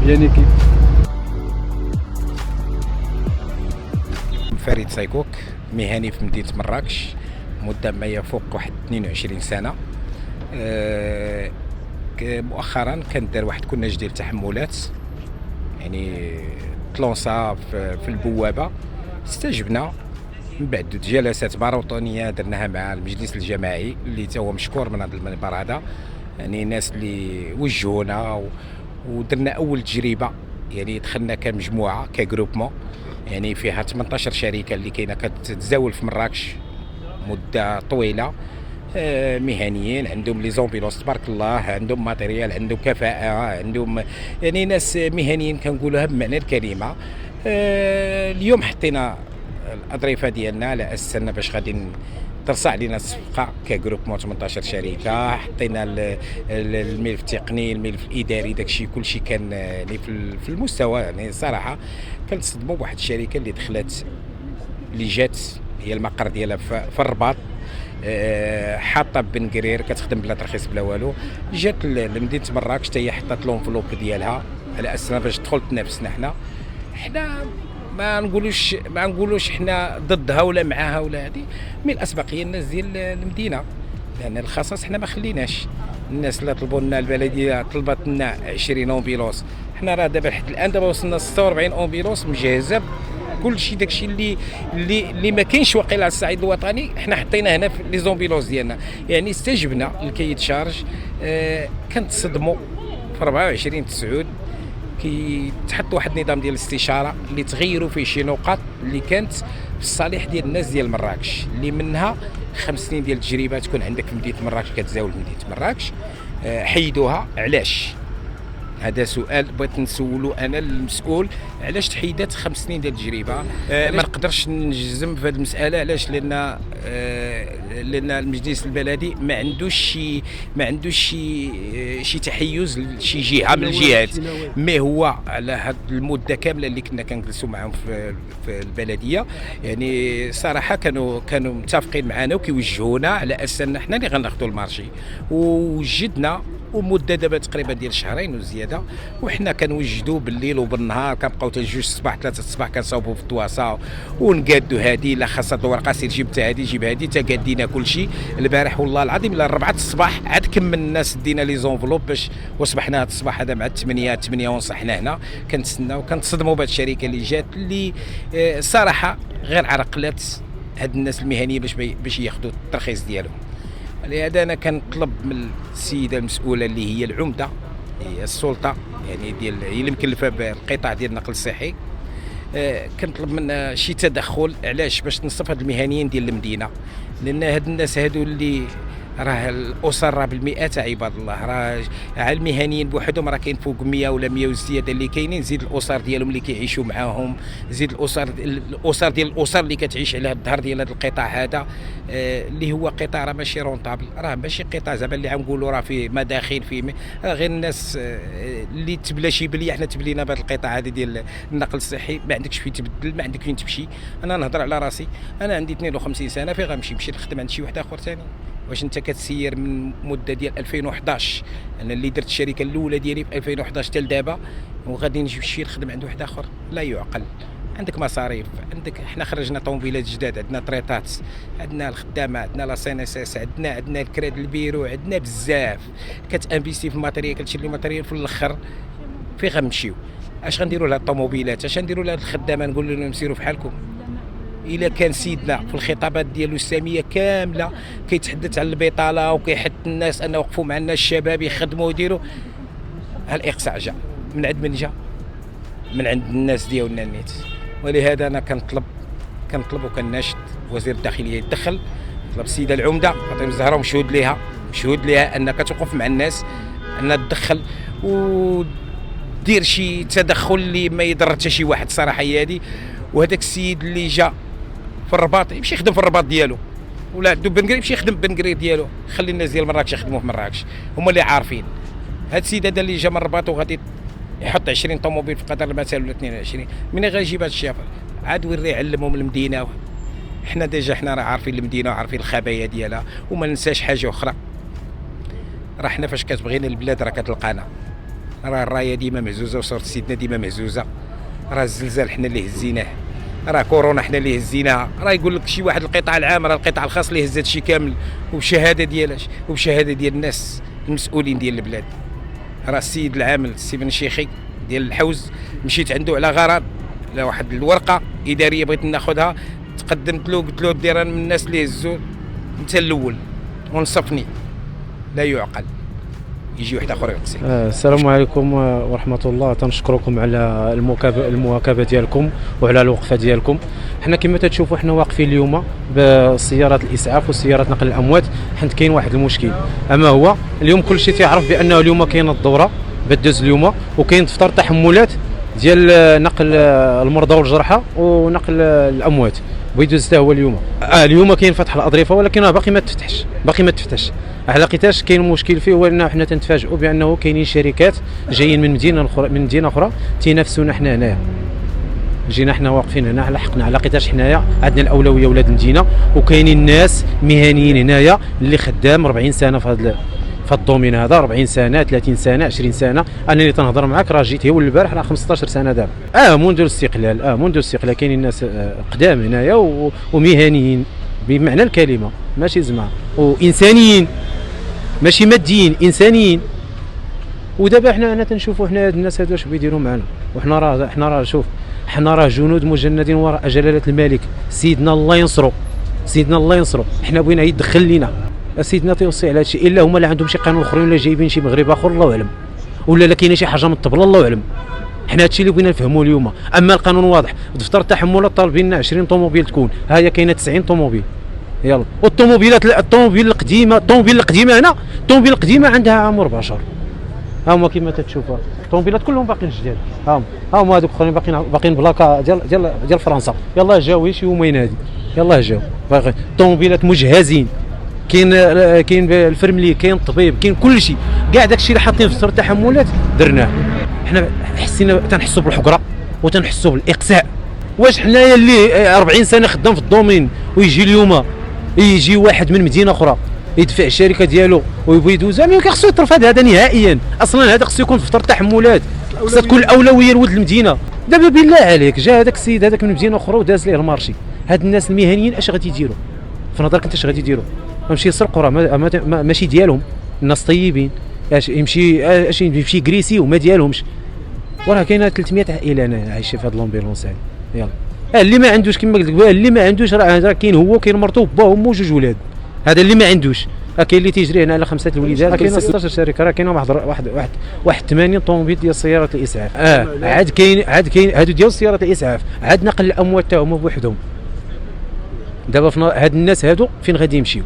يعني كيف. فريد سايكوك، مهني في مدينة مراكش، مدة ما يفوق واحد 22 سنة. مؤخرا كندير واحد كوناج ديال التحملات، يعني تلونسا في البوابة، استجبنا من بعد جلسات ماراثونية درناها مع المجلس الجماعي اللي هو مشكور من هذا المنبر هذا، يعني ناس اللي وجهونا ودرنا أول تجربة، يعني دخلنا كمجموعة كجروبمون، يعني فيها 18 شركة اللي كاينة كتتزاول في مراكش مدة طويلة. مهنيين عندهم لي زومبيلونس تبارك الله، عندهم ماتيريال، عندهم كفاءة، عندهم يعني ناس مهنيين كنقولوها بمعنى الكلمة. اليوم حطينا الأظرفة ديالنا على أساس أن باش غادي ترصع علينا الصفقة كجروب 18 شركة. حطينا الملف التقني، الملف الإداري، داكشي كلشي كان يعني في المستوى. يعني صراحة كنتصدموا بواحد الشركة اللي دخلت، اللي جات هي المقر ديالها في الرباط، حاطه بن قرير، كتخدم بلا ترخيص بلا والو، جات لمدينه مراكش حتى هي حطات لونفلوب ديالها على اساس باش تدخل تنافسنا. حنا ما نقولوش حنا ضدها ولا معاها ولا هذه، من الاسبقيه الناس ديال المدينه، لان الخصاص حنا ما خليناش. الناس اللي طلبوا لنا البلديه طلبت لنا 20 امبيلوس، حنا راه دابا لحد الان دابا وصلنا 46 امبيلوس مجهزه كل شيء. داكشي اللي ما كاينش واقيلا على الصعيد الوطني حنا حطينا هنا في لي زومبيلونس ديالنا. يعني استجبنا الكيت شارج. كنتصدموا في 24/9 كيتحط واحد النظام ديال الاستشاره اللي تغيروا فيه شي نقاط اللي كانت في الصالح ديال الناس ديال مراكش، اللي منها 5 سنين ديال التجربه تكون عندك في مدينه مراكش، كتزاول في مدينه مراكش. حيدوها علاش؟ هذا سؤال بغيت نسولو انا المسؤول، علاش تحيدات 5 سنين ديال التجربه؟ ما نقدرش نجزم في هذه المساله. علاش؟ لان المجلس البلدي ما عندوش شي تحيز لشي جهه من الجهات، ما هو على هذه المده كامله اللي كنا كنجلسوا معهم في البلديه. يعني صراحه كانوا متفقين معنا وكيوجهونا على اساس ان حنا اللي غناخذوا المارشي، وجدنا ومده دابا تقريبا ديال شهرين وزياده، وحنا كنوجدوا بالليل وبالنهار، كنبقاو حتى 2 الصباح 3 الصباح كنصاوبوا في الدواسه ونقادوا هذه. لا خاصها الورقه سير جبت هذه جيب هذه، تقادينا كل شيء. البارح والله العظيم الى 4 الصباح عاد كملنا، سدينا لي زونفلوب باش وصبحنا هذا الصباح هذا مع 8 ونص حنا هنا كنتسناو. كنتصدموا بهذه الشركه اللي جات، اللي صراحه غير عرقلات هاد الناس المهنيه باش ياخذوا الترخيص ديالهم. لهذا انا كنطلب من السيده المسؤوله اللي هي العمده، هي السلطه يعني هي اللي مكلفه بالقطاع ديال النقل الصحي، كنطلب منها شي تدخل. علاش؟ باش تنصف هاد المهنيين ديال المدينه، لان هاد الناس هادو اللي راه الاسر راه بالمئات عباد الله، راه على المهنيين بوحدهم راه كاين فوق 100 ولا 100 وزياده اللي كاينين، زيد الاسر ديالهم اللي كيعيشوا معاهم، زيد الاسر ديال الاسر اللي كتعيش على الظهر ديال هذا القطاع هذا، اللي هو قطاع راه ماشي رونطابل، راه ماشي قطاع زعما اللي غنقولوا راه فيه مداخل فيه، راه غير الناس اللي تبلا شي بليه. حنا تبلينا بهذا القطاع هذا ديال النقل الصحي، ما عندكش فين تبدل، ما عندك فين تمشي. انا نهضر على راسي، انا عندي 52 سنه، فين غنمشي؟ نمشي نخدم عند شي واحد اخر ثاني؟ واش انت كتسير من مده ديال 2011؟ انا اللي درت الشركه الاولى ديالي في 2011 حتى لدابا، وغادي نمشي نخدم عند واحد اخر؟ لا يعقل. عندك مصاريف، عندك حنا خرجنا طوموبيلات جداد، عندنا طريطات، عندنا الخدامه، عندنا لا سي ان اس اس، عندنا الكريد البيرو، عندنا بزاف. كتانفيستي في الماتيريال، كتشري الماتيريال، في الاخر فين غنمشيو؟ اش غنديروا لهاد الطوموبيلات؟ اش غنديروا لهاد الخدامه؟ نقول لهم سيروا بحالكم. إلا كان سيدنا في الخطابات ديالو الساميه كامله كيتحدث على البطاله وكيحث الناس ان وقفوا مع الناس الشباب يخدموا ويديروا، الاقصاء جا من عند من جا؟ من عند الناس ديالنا النيت. ولهذا انا كنطلب وكناشد وزير الداخليه يتدخل، طلب السيده العمده فاطمه الزهراء ومشهود ليها انك توقف مع الناس، ان تدخل ودير شي تدخل اللي ما يضر حتى شي واحد. صراحه هي هذه. وهذاك السيد اللي جا في الرباط يمشي يخدم في الرباط ديالو، ولا عنده بن قريب يمشي يخدم بن قريب ديالو. خلي الناس ديال مراكش يخدموا في مراكش، هما اللي عارفين. هذا السيد هذا اللي جا من الرباط وغادي يحط 20 طوموبيل في قطر المثال ولا 22، من غيجيب هذا الشيء؟ عاد ويري يعلمهم المدينه. حنا ديجا حنا راه عارفين المدينه وعارفين الخبايا ديالها. وما ننساش حاجه اخرى، راه حنا فاش كتبغينا البلاد راه كتلقانا. راه الرايه ديما مهزوزه وصورة سيدنا ديما مهزوزه. راه الزلزال حنا اللي هزيناه، راه كورونا حنا اللي هزيناها. راه يقول لك شي واحد القطاع العام، راه القطاع الخاص اللي هز هادشي كامل، وبشهاده ديالاش وبشهاده ديال الناس المسؤولين ديال البلاد. راه السيد العامل السي بن شيخي ديال الحوز، مشيت عنده على غرض، على واحد الورقه اداريه بغيت ناخذها، تقدمت له قلت له دير انا من الناس اللي هزوا انت الاول ونصفني. لا يعقل يجي واحد اخر يقصي. السلام عليكم ورحمه الله. تنشكركم على المواكبه ديالكم وعلى الوقفه ديالكم. حنا كما تشوفوا حنا واقفين اليوم بسيارات الاسعاف وسيارات نقل الاموات، حيت كاين واحد المشكل. اما هو اليوم كل شيء تيعرف بانه اليوم كاين الدوره بدوز اليوم، وكاين دفتر تحملات ديال نقل المرضى والجرحى ونقل الاموات ويدوز حتى هو اليوم. اليوم كاين فتح الاظرفه، ولكن باقي ما تفتحش. على لقيتاش كاين مشكل فيه، هو انه حنا تنتفاجئوا بانه كاينين شركات جايين من مدينه اخرى تينافسونا حنا هنايا. جينا حنا واقفين هنا على حقنا، على لقيتاش حنايا عندنا الاولويه ولاد المدينه، وكاينين ناس مهنيين هنايا اللي خدام 40 سنه في هذا الدومين هذا، 40 سنه 30 سنه 20 سنه. انا اللي تنهضر معاك راه جيت هو البارح راه 15 سنه دابا. منذ الاستقلال كاينين ناس قدام هنايا ومهنيين بمعنى الكلمه، ماشي زعما وانسانيين، ماشي ماديين، انسانيين. ودابا حنا تنشوفوا حنا هاد الناس هادو اش بيديروا معنا، وحنا راه شوف، حنا راه جنود مجندين وراء جلاله الملك سيدنا الله ينصرو، حنا بغينا يدخل لينا سيدنا تيوصي على هادشي. الا هما اللي عندهم شي قانون اخرين ولا جايبين شي مغرب اخر الله اعلم، ولا لا كاينه شي حاجه من الطبله الله اعلم. حنا هادشي اللي بغينا نفهموه اليوم. اما القانون واضح، دفتر التحملات طالبين لنا 20 طوموبيل تكون، ها هي كاينه 90 طوموبيل. يلا، والطوموبيلات الطوموبيل القديمه عندها عام 4 شهور. ها هما كما تتشوفوا الطوموبيلات كلهم باقيين جداد. ها هما هذوك الاخرين باقيين بلاكا ديال فرنسا. يلاه جاو شي يومين هادي، يلاه جاو باقي طوموبيلات مجهزين. كاين الفرملي، كاين الطبيب، كاين كل شيء. كاع داكشي اللي حاطين في دفتر التحملات درناه. حنا تنحسوا بالحقره وتنحسوا بالاقساء. واش حنايا اللي 40 سنه خدام في الدومين ويجي اليوم يجي واحد من مدينه اخرى يدفع الشركه ديالو ويبغي يدوزها؟ ما كيخصو يترفض هذا نهائيا. اصلا هذا خصو يكون في دفتر التحملات، خصها تكون الاولويه لولد المدينه. دابا بالله عليك جا هذاك السيد هذاك من مدينه اخرى وداز ليه المارشي. هاد الناس المهنيين اش غادي يديروا في نظرك انت؟ اش غادي يديروا؟ يمشي يسرقوا، راه ماشي ديالهم. الناس طيبين، يمشي كريسي وما ديالهمش. وراه كاينه 300 عائله هنا عايشه في هاد لومبيلونس هذه. يلا، اللي ما عندوش كما قلت لك، اللي ما عندوش راه كاين هو، كاين مرتو وباه وامو وجوج ولاد. هذا اللي ما عندوش. كاين اللي تيجري هنا على 5 الوليدات، كاين 16 شركه، راه كاينه واحد 80 طوموبيل ديال سيارات الاسعاف. عاد كاين هادو ديال سيارات الاسعاف. عاد نقل الاموات حتى هما بوحدهم. دابا هاد الناس هادو فين غادي يمشيو؟